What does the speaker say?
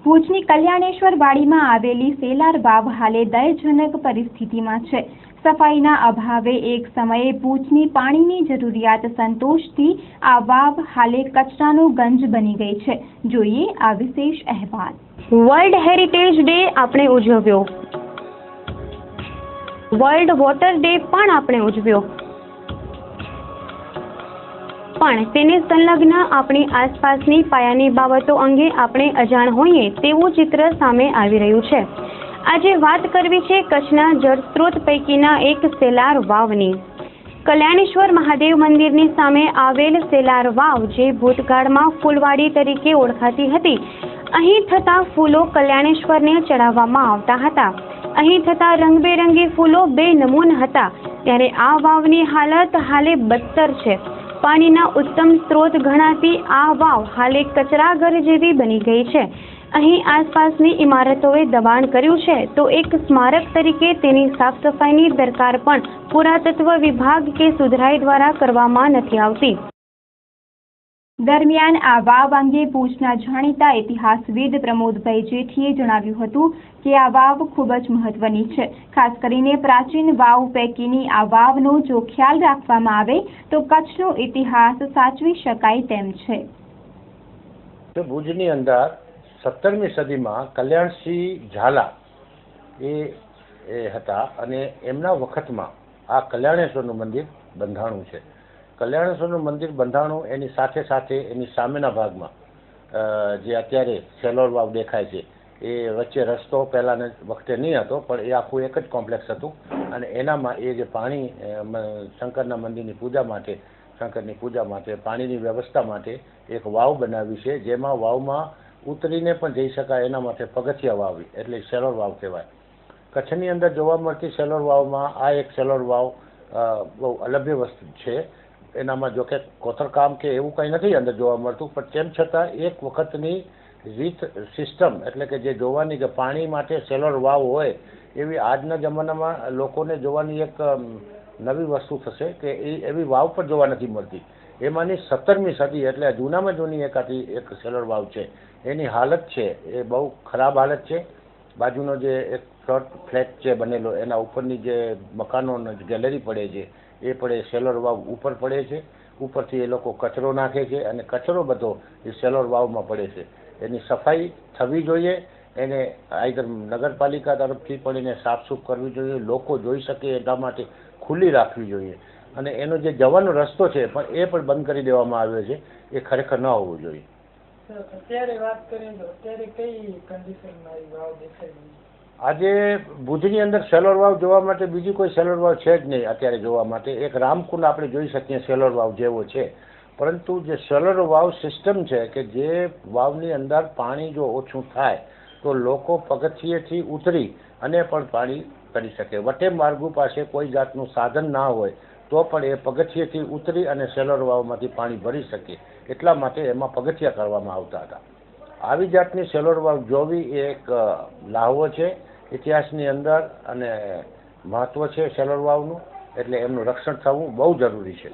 ભુજની કલ્યાણેશ્વર વાડીમાં આવેલી સેલાર વાવ હાલે દયજનક પરિસ્થિતિમાં છે। સફાઈના અભાવે એક સમયે ભુજની પાણીની જરૂરિયાત સંતોષતી આ વાવ હાલે કચરાનો ગંજ બની ગઈ છે। જોઈએ આ વિશેષ અહેવાલ। વર્લ્ડ હેરિટેજ ડે આપણે ઉજવ્યો, વર્લ્ડ વોટર ડે પણ આપણે ઉજવ્યો, પણ તેને સંલગ્ન આપણી આસપાસની પાયાની બાબતો અંગે આપણે અજાણ હોઈએ તેવું ચિત્ર સામે આવી રહ્યું છે। આજે વાત કરવી છે કચ્છના જળસ્ત્રોત પૈકીના એક સેલાર વાવની। કલ્યાણેશ્વર મહાદેવ મંદિરની સામે આવેલ સેલાર વાવ જે ભૂતકાળમાં ફૂલવાડી તરીકે ઓળખાતી હતી, અહીં થતા ફૂલો કલ્યાણેશ્વરને ચડાવવામાં આવતા હતા। અહીં થતા રંગબેરંગી ફૂલો બેનમૂન હતા, ત્યારે આ વાવની હાલત હાલે બદતર છે। પાણીના ઉત્તમ સ્ત્રોત ગણાતી આ વાવ હાલે કચરાઘર જેવી બની ગઈ છે। અહીં આસપાસની ઇમારતોએ દબાણ કર્યું છે તો એક સ્મારક તરીકે તેની સાફ સફાઈની દરકાર પણ પુરાતત્વ વિભાગ કે સુધરાઈ દ્વારા કરવામાં નથી આવતી। દરમિયાન આ વાવ અંગે ભુજના જાણીતા ઇતિહાસવિદ પ્રમોદભાઈ જેઠીએ જણાવ્યું હતું કે આ વાવ ખૂબ જ મહત્વની છે। ખાસ કરીને પ્રાચીન વાવ પૈકીની આ વાવનો જો ખ્યાલ રાખવામાં આવે તો કચ્છનો ઇતિહાસ સાચવી શકાય તેમ છે। ભુજની અંદર 17મી સદીમાં કલ્યાણસિંહ ઝાલા એ હતા અને એમના વખતમાં આ કલ્યાણેશ્વરનું મંદિર બંધાણું છે। કલ્યાણેશ્વરનું મંદિર બંધાણું એની સાથે સાથે એની સામેના ભાગમાં જે અત્યારે સેલોર વાવ દેખાય છે એ વચ્ચે રસ્તો પહેલાંના વખતે નહીં હતો, પણ એ આખું એક જ કોમ્પ્લેક્સ હતું અને એનામાં એ જે પાણી શંકરના મંદિરની પૂજા માટે, શંકરની પૂજા માટે પાણીની વ્યવસ્થા માટે એક વાવ બનાવી છે, જેમાં વાવમાં ઉતરીને પણ જઈ શકાય એના માટે પગથિયા વાવ એટલે સેલોર વાવ કહેવાય। કચ્છની અંદર જોવા મળતી સેલોર વાવમાં આ એક સેલોર વાવ બહુ અલભ્ય વસ્તુ છે। એનામાં જો કે કોતરકામ કે એવું કંઈ નથી અંદર જોવા મળતું, પણ તેમ છતાં એક વખતની રીત સિસ્ટમ એટલે કે જે જોવાની કે પાણી માટે સેલોર વાવ હોય એવી આજના જમાનામાં લોકોને જોવાની એક નવી વસ્તુ થશે કે એવી વાવ પણ જોવા નથી મળતી। એમાંની 17મી સદી એટલે જૂનામાં જૂની એક સેલોર વાવ છે, એની હાલત છે એ બહુ ખરાબ હાલત છે। બાજુનો જે એક ફ્લેટ છે બનેલો એના ઉપરની જે મકાનો ગેલેરી પડે છે એ પડે સેલોર વાવ ઉપર પડે છે। ઉપરથી એ લોકો કચરો નાખે છે અને કચરો બધો એ સેલોર વાવમાં પડે છે। એની સફાઈ થવી જોઈએ, એને આઈધર નગરપાલિકા તરફથી પણ એને સાફસૂફ કરવી જોઈએ, લોકો જોઈ શકે એટલા માટે ખુલ્લી રાખવી જોઈએ અને એનો જે જવાનો રસ્તો છે પણ એ પણ બંધ કરી દેવામાં આવ્યો છે, એ ખરેખર ન હોવું જોઈએ। અત્યારે વાત કરીએ તો અત્યારે કઈ કન્ડિશનમાં એ વાવ દેખાય છે? આજે ભુજની અંદર સેલોર વાવ જોવા માટે બીજી કોઈ સેલોર વાવ છે જ નહીં અત્યારે જોવા માટે। એક રામકુંડ આપણે જોઈ શકીએ સેલોર વાવ જેવો છે, પરંતુ જે સેલોર વાવ સિસ્ટમ છે કે જે વાવની અંદર પાણી જો ઓછું થાય તો લોકો પગથિયેથી ઉતરી અને પણ પાણી કરી શકે। વટે માર્ગો પાસે કોઈ જાતનું સાધન ના હોય તો પણ એ પગથિયેથી ઉતરી અને સેલોર વાવમાંથી પાણી ભરી શકે, એટલા માટે એમાં પગથિયા કરવામાં આવતા હતા। આવી જાતની સેલોર વાવ જોવી એ એક લાહવો છે ઇતિહાસની અંદર અને મહત્વ છે સેલોર વાવનું, એટલે એમનું રક્ષણ થવું બહુ જરૂરી છે।